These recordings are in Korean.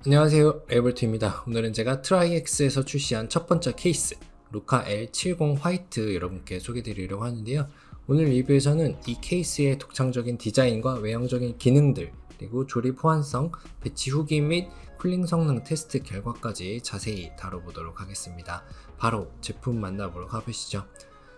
안녕하세요, 레이볼트입니다. 오늘은 제가 트라이엑스에서 출시한 첫 번째 케이스 루카 L70 화이트 여러분께 소개드리려고 하는데요. 오늘 리뷰에서는 이 케이스의 독창적인 디자인과 외형적인 기능들, 그리고 조립 호환성, 배치 후기 및 쿨링 성능 테스트 결과까지 자세히 다뤄보도록 하겠습니다. 바로 제품 만나보러 가보시죠.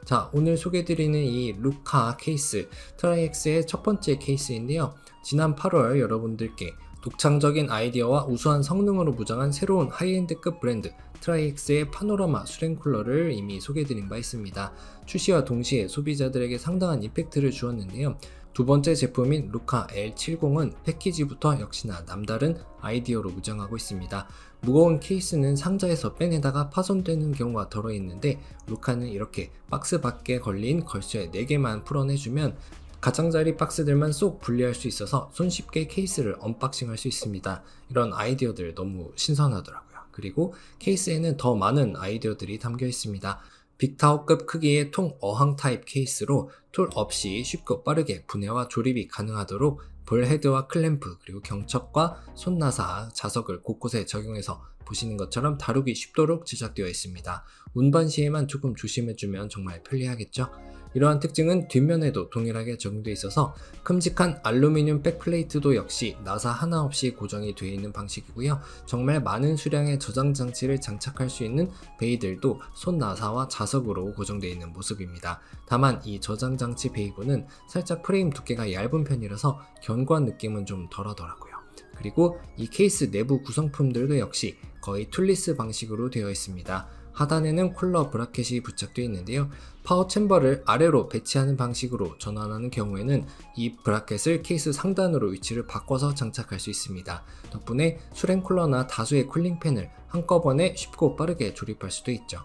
자, 오늘 소개드리는 이 루카 케이스, 트라이엑스의 첫 번째 케이스인데요. 지난 8월 여러분들께 독창적인 아이디어와 우수한 성능으로 무장한 새로운 하이엔드급 브랜드 트라이엑스의 파노라마 수랭 쿨러를 이미 소개해드린 바 있습니다. 출시와 동시에 소비자들에게 상당한 임팩트를 주었는데요. 두 번째 제품인 루카 L70은 패키지부터 역시나 남다른 아이디어로 무장하고 있습니다. 무거운 케이스는 상자에서 빼내다가 파손되는 경우가 덜어 있는데, 루카는 이렇게 박스 밖에 걸린 걸쇠 4개만 풀어내주면 가장자리 박스들만 쏙 분리할 수 있어서 손쉽게 케이스를 언박싱할 수 있습니다. 이런 아이디어들 너무 신선하더라고요. 그리고 케이스에는 더 많은 아이디어들이 담겨 있습니다. 빅타워급 크기의 통 어항 타입 케이스로 툴 없이 쉽고 빠르게 분해와 조립이 가능하도록 볼 헤드와 클램프, 그리고 경첩과 손나사, 자석을 곳곳에 적용해서 보시는 것처럼 다루기 쉽도록 제작되어 있습니다. 운반 시에만 조금 조심해주면 정말 편리하겠죠? 이러한 특징은 뒷면에도 동일하게 적용되어 있어서 큼직한 알루미늄 백플레이트도 역시 나사 하나 없이 고정이 되어 있는 방식이고요. 정말 많은 수량의 저장 장치를 장착할 수 있는 베이들도 손나사와 자석으로 고정되어 있는 모습입니다. 다만 이 저장 장치 베이부는 살짝 프레임 두께가 얇은 편이라서 견고한 느낌은 좀 덜하더라고요. 그리고 이 케이스 내부 구성품들도 역시 거의 툴리스 방식으로 되어 있습니다. 하단에는 쿨러 브라켓이 부착되어 있는데요. 파워 챔버를 아래로 배치하는 방식으로 전환하는 경우에는 이 브라켓을 케이스 상단으로 위치를 바꿔서 장착할 수 있습니다. 덕분에 수랭 쿨러나 다수의 쿨링팬을 한꺼번에 쉽고 빠르게 조립할 수도 있죠.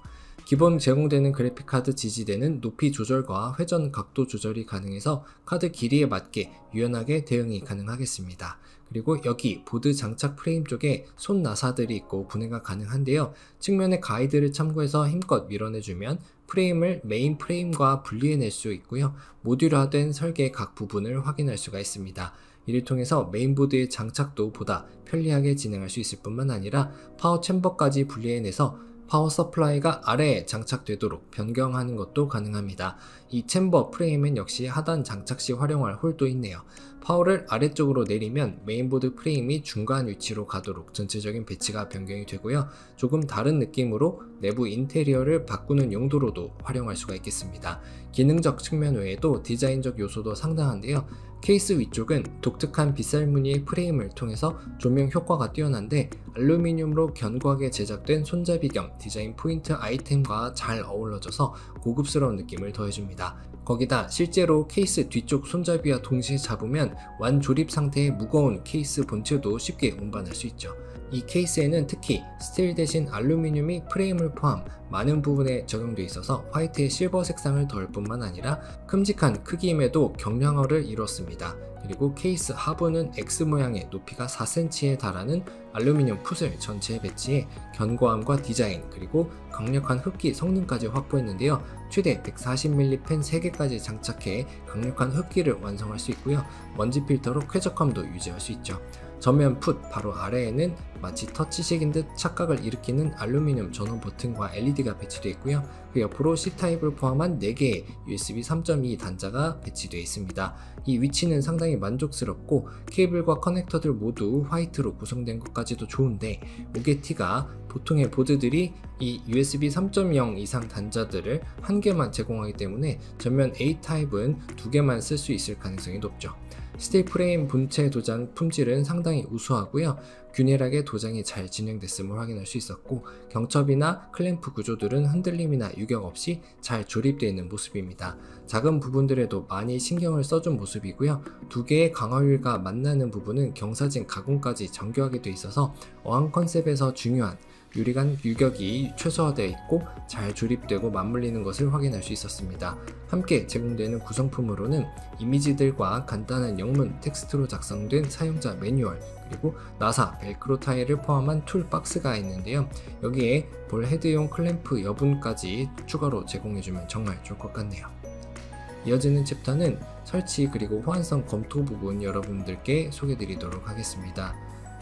기본 제공되는 그래픽카드 지지대는 높이 조절과 회전 각도 조절이 가능해서 카드 길이에 맞게 유연하게 대응이 가능하겠습니다. 그리고 여기 보드 장착 프레임 쪽에 손 나사들이 있고 분해가 가능한데요. 측면의 가이드를 참고해서 힘껏 밀어내주면 프레임을 메인 프레임과 분리해낼 수 있고요. 모듈화된 설계 각 부분을 확인할 수가 있습니다. 이를 통해서 메인보드의 장착도 보다 편리하게 진행할 수 있을 뿐만 아니라 파워 챔버까지 분리해내서 파워 서플라이가 아래에 장착되도록 변경하는 것도 가능합니다. 이 챔버 프레임은 역시 하단 장착 시 활용할 홀도 있네요. 파워를 아래쪽으로 내리면 메인보드 프레임이 중간 위치로 가도록 전체적인 배치가 변경이 되고요. 조금 다른 느낌으로 내부 인테리어를 바꾸는 용도로도 활용할 수가 있겠습니다. 기능적 측면 외에도 디자인적 요소도 상당한데요. 케이스 위쪽은 독특한 빗살 무늬의 프레임을 통해서 조명 효과가 뛰어난데, 알루미늄으로 견고하게 제작된 손잡이 겸 디자인 포인트 아이템과 잘 어우러져서 고급스러운 느낌을 더해줍니다. 거기다 실제로 케이스 뒤쪽 손잡이와 동시에 잡으면 완조립 상태의 무거운 케이스 본체도 쉽게 운반할 수 있죠. 이 케이스에는 특히 스틸 대신 알루미늄이 프레임을 포함 많은 부분에 적용되어 있어서 화이트의 실버 색상을 더할 뿐만 아니라 큼직한 크기임에도 경량화를 이뤘습니다. 그리고 케이스 하부는 X 모양의 높이가 4cm에 달하는 알루미늄 풋을 전체에 배치해 견고함과 디자인, 그리고 강력한 흡기 성능까지 확보했는데요. 최대 140mm 펜 3개까지 장착해 강력한 흡기를 완성할 수 있고요. 먼지 필터로 쾌적함도 유지할 수 있죠. 전면 풋 바로 아래에는 마치 터치식인 듯 착각을 일으키는 알루미늄 전원 버튼과 LED가 배치되어 있고요. 그 옆으로 C타입을 포함한 4개의 USB 3.2 단자가 배치되어 있습니다. 이 위치는 상당히 만족스럽고 케이블과 커넥터들 모두 화이트로 구성된 것까지도 좋은데, 오게티가 보통의 보드들이 이 USB 3.0 이상 단자들을 1개만 제공하기 때문에 전면 A타입은 2개만 쓸 수 있을 가능성이 높죠. 스틸 프레임 본체 도장 품질은 상당히 우수하고요. 균일하게 도장이 잘 진행됐음을 확인할 수 있었고, 경첩이나 클램프 구조들은 흔들림이나 유격 없이 잘 조립되어 있는 모습입니다. 작은 부분들에도 많이 신경을 써준 모습이고요. 2개의 강화유리가 만나는 부분은 경사진 가공까지 정교하게 되어 있어서 어항 컨셉에서 중요한 유리관 유격이 최소화되어 있고 잘 조립되고 맞물리는 것을 확인할 수 있었습니다. 함께 제공되는 구성품으로는 이미지들과 간단한 영문 텍스트로 작성된 사용자 매뉴얼, 그리고 나사, 벨크로 타일을 포함한 툴 박스가 있는데요. 여기에 볼 헤드용 클램프 여분까지 추가로 제공해주면 정말 좋을 것 같네요. 이어지는 챕터는 설치 그리고 호환성 검토 부분 여러분들께 소개드리도록 하겠습니다.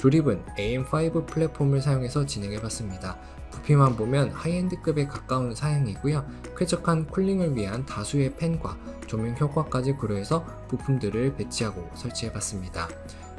조립은 AM5 플랫폼을 사용해서 진행해봤습니다. 부피만 보면 하이엔드급에 가까운 사양이고요. 쾌적한 쿨링을 위한 다수의 팬과 조명 효과까지 고려해서 부품들을 배치하고 설치해봤습니다.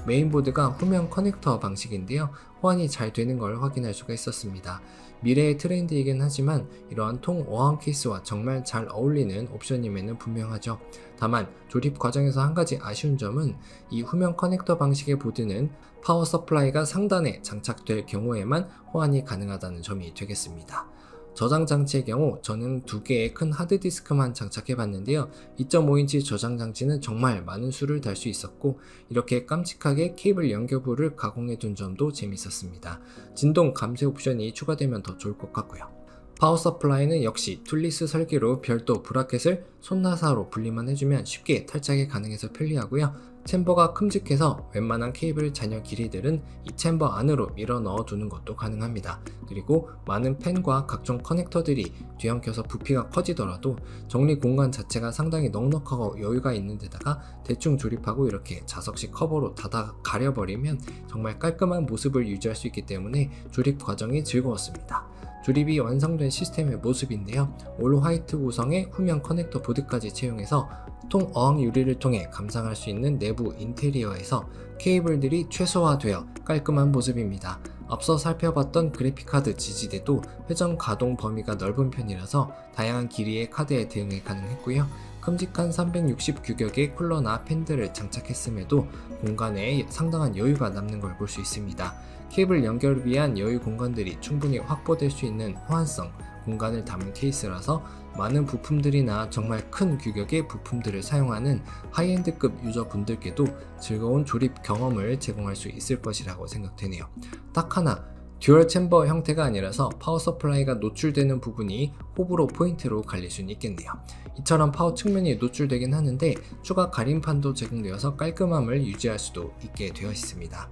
메인보드가 후면 커넥터 방식인데요. 호환이 잘 되는 걸 확인할 수가 있었습니다. 미래의 트렌드이긴 하지만 이러한 통 어항 케이스와 정말 잘 어울리는 옵션임에는 분명하죠. 다만 조립 과정에서 한 가지 아쉬운 점은 이 후면 커넥터 방식의 보드는 파워 서플라이가 상단에 장착될 경우에만 호환이 가능하다는 점이 되겠습니다. 저장 장치의 경우 저는 2개의 큰 하드디스크만 장착해 봤는데요. 2.5인치 저장 장치는 정말 많은 수를 달 수 있었고 이렇게 깜찍하게 케이블 연결부를 가공해 둔 점도 재밌었습니다. 진동 감지 옵션이 추가되면 더 좋을 것 같고요. 파워 서플라이는 역시 툴리스 설계로 별도 브라켓을 손나사로 분리만 해주면 쉽게 탈착이 가능해서 편리하고요. 챔버가 큼직해서 웬만한 케이블 잔여 길이들은 이 챔버 안으로 밀어 넣어 두는 것도 가능합니다. 그리고 많은 펜과 각종 커넥터들이 뒤엉켜서 부피가 커지더라도 정리 공간 자체가 상당히 넉넉하고 여유가 있는 데다가 대충 조립하고 이렇게 자석식 커버로 닫아 가려버리면 정말 깔끔한 모습을 유지할 수 있기 때문에 조립 과정이 즐거웠습니다. 조립이 완성된 시스템의 모습인데요. 올 화이트 구성의 후면 커넥터 보드까지 채용해서 통 어항 유리를 통해 감상할 수 있는 내부 인테리어에서 케이블들이 최소화되어 깔끔한 모습입니다. 앞서 살펴봤던 그래픽카드 지지대도 회전 가동 범위가 넓은 편이라서 다양한 길이의 카드에 대응이 가능했고요. 큼직한 360 규격의 쿨러나 팬들을 장착했음에도 공간에 상당한 여유가 남는 걸 볼 수 있습니다. 케이블 연결을 위한 여유 공간들이 충분히 확보될 수 있는 호환성 공간을 담은 케이스라서 많은 부품들이나 정말 큰 규격의 부품들을 사용하는 하이엔드급 유저분들께도 즐거운 조립 경험을 제공할 수 있을 것이라고 생각되네요. 딱 하나 듀얼 챔버 형태가 아니라서 파워 서플라이가 노출되는 부분이 호불호 포인트로 갈릴 수는 있겠네요. 이처럼 파워 측면이 노출되긴 하는데 추가 가림판도 제공되어서 깔끔함을 유지할 수도 있게 되어 있습니다.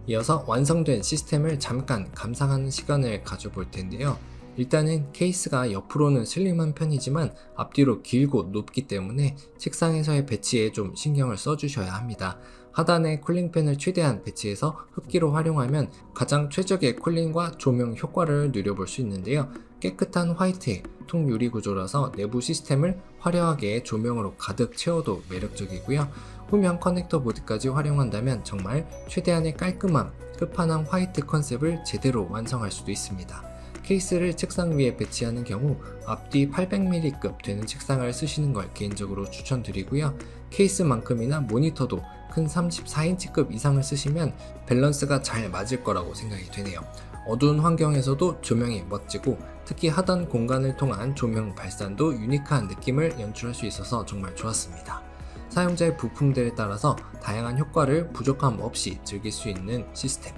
이어서 완성된 시스템을 잠깐 감상하는 시간을 가져볼 텐데요. 일단은 케이스가 옆으로는 슬림한 편이지만 앞뒤로 길고 높기 때문에 책상에서의 배치에 좀 신경을 써주셔야 합니다. 하단에 쿨링팬을 최대한 배치해서 흡기로 활용하면 가장 최적의 쿨링과 조명 효과를 누려볼 수 있는데요. 깨끗한 화이트의 통 유리 구조라서 내부 시스템을 화려하게 조명으로 가득 채워도 매력적이고요. 후면 커넥터 보드까지 활용한다면 정말 최대한의 깔끔함, 끝판왕 화이트 컨셉을 제대로 완성할 수도 있습니다. 케이스를 책상 위에 배치하는 경우 앞뒤 800mm급 되는 책상을 쓰시는 걸 개인적으로 추천드리고요. 케이스만큼이나 모니터도 큰 34인치급 이상을 쓰시면 밸런스가 잘 맞을 거라고 생각이 되네요. 어두운 환경에서도 조명이 멋지고 특히 하단 공간을 통한 조명 발산도 유니크한 느낌을 연출할 수 있어서 정말 좋았습니다. 사용자의 부품들에 따라서 다양한 효과를 부족함 없이 즐길 수 있는 시스템.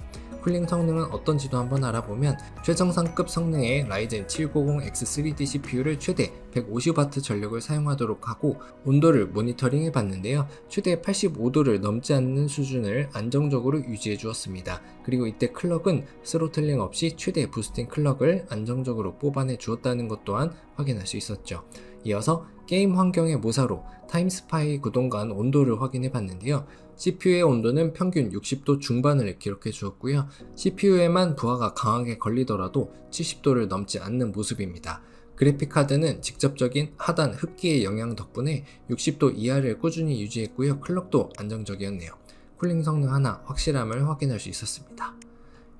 쿨링 성능은 어떤지도 한번 알아보면 최정상급 성능의 라이젠 790X3D CPU를 최대 150W 전력을 사용하도록 하고 온도를 모니터링해 봤는데요. 최대 85도를 넘지 않는 수준을 안정적으로 유지해 주었습니다. 그리고 이때 클럭은 스로틀링 없이 최대 부스팅 클럭을 안정적으로 뽑아내 주었다는 것 또한 확인할 수 있었죠. 이어서 게임 환경의 모사로 타임스파이 구동간 온도를 확인해 봤는데요. CPU의 온도는 평균 60도 중반을 기록해 주었고요. CPU에만 부하가 강하게 걸리더라도 70도를 넘지 않는 모습입니다. 그래픽카드는 직접적인 하단 흡기의 영향 덕분에 60도 이하를 꾸준히 유지했고요. 클럭도 안정적이었네요. 쿨링 성능 하나 확실함을 확인할 수 있었습니다.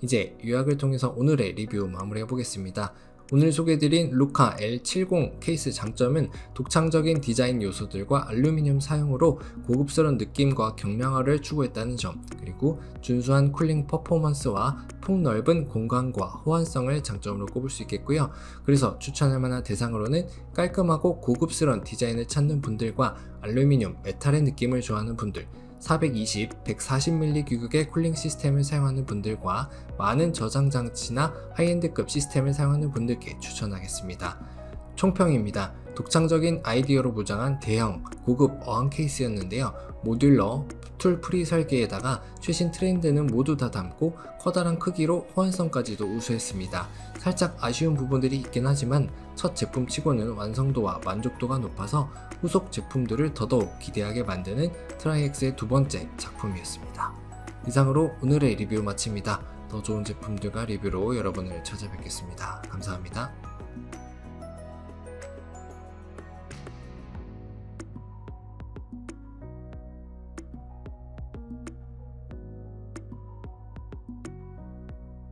이제 요약을 통해서 오늘의 리뷰 마무리해 보겠습니다. 오늘 소개해드린 루카 L70 케이스 장점은 독창적인 디자인 요소들과 알루미늄 사용으로 고급스러운 느낌과 경량화를 추구했다는 점, 그리고 준수한 쿨링 퍼포먼스와 폭넓은 공간과 호환성을 장점으로 꼽을 수 있겠고요. 그래서 추천할 만한 대상으로는 깔끔하고 고급스러운 디자인을 찾는 분들과 알루미늄, 메탈의 느낌을 좋아하는 분들, 420, 140mm 규격의 쿨링 시스템을 사용하는 분들과 많은 저장 장치나 하이엔드급 시스템을 사용하는 분들께 추천하겠습니다. 총평입니다. 독창적인 아이디어로 무장한 대형 고급 어항 케이스였는데요. 모듈러, 툴 프리 설계에다가 최신 트렌드는 모두 다 담고 커다란 크기로 호환성까지도 우수했습니다. 살짝 아쉬운 부분들이 있긴 하지만 첫 제품치고는 완성도와 만족도가 높아서 후속 제품들을 더더욱 기대하게 만드는 트라이엑스의 두 번째 작품이었습니다. 이상으로 오늘의 리뷰 마칩니다. 더 좋은 제품들과 리뷰로 여러분을 찾아뵙겠습니다. 감사합니다.